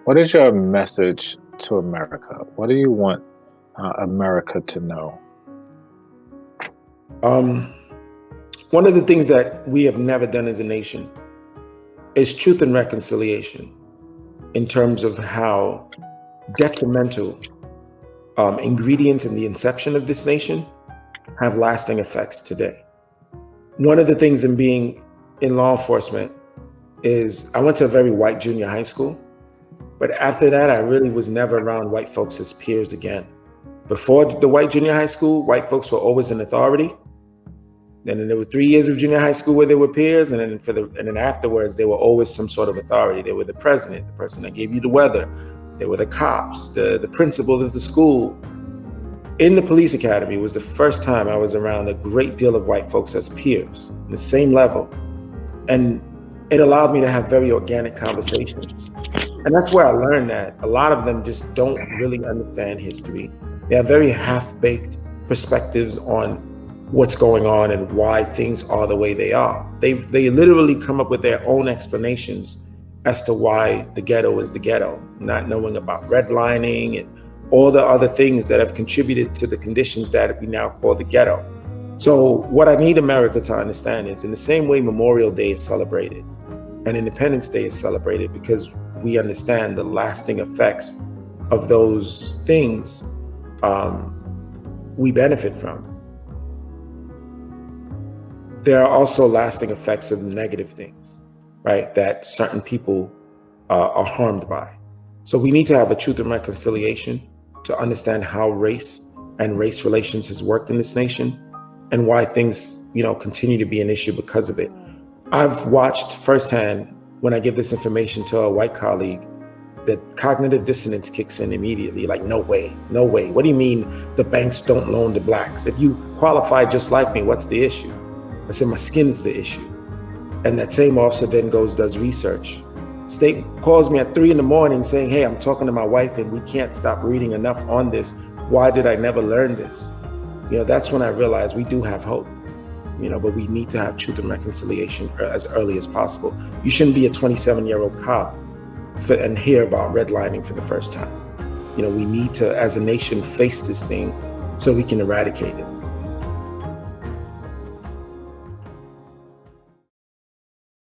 What is your message to America? What do you want America to know? One of the things that we have never done as a nation is truth and reconciliation in terms of how detrimental ingredients in the inception of this nation have lasting effects today. One of the things in being in law enforcement is I went to a very white junior high school, but after that, I really was never around white folks as peers again. Before the white junior high school, white folks were always in authority. And then there were 3 years of junior high school where they were peers, and then afterwards, they were always some sort of authority. They were the president, the person that gave you the weather. They were the cops, the principal of the school. In the police academy was the first time I was around a great deal of white folks as peers, on the same level. And it allowed me to have very organic conversations. And that's where I learned that a lot of them just don't really understand history. They have very half-baked perspectives on what's going on and why things are the way they are. They literally come up with their own explanations as to why the ghetto is the ghetto, not knowing about redlining and all the other things that have contributed to the conditions that we now call the ghetto. So what I need America to understand is in the same way Memorial Day is celebrated and Independence Day is celebrated because we understand the lasting effects of those things we benefit from. There are also lasting effects of negative things, right, that certain people are harmed by. So we need to have a truth and reconciliation to understand how race and race relations has worked in this nation and why things, continue to be an issue because of it. I've watched firsthand when I give this information to a white colleague that cognitive dissonance kicks in immediately, like, no way. What do you mean the banks don't loan to blacks? If you qualify just like me, what's the issue? I said, my skin's the issue. And that same officer then does research. State calls me at 3 a.m. saying, hey, I'm talking to my wife and we can't stop reading enough on this. Why did I never learn this? That's when I realized we do have hope, but we need to have truth and reconciliation as early as possible. You shouldn't be a 27-year-old cop and hear about redlining for the first time. We need to, as a nation, face this thing so we can eradicate it.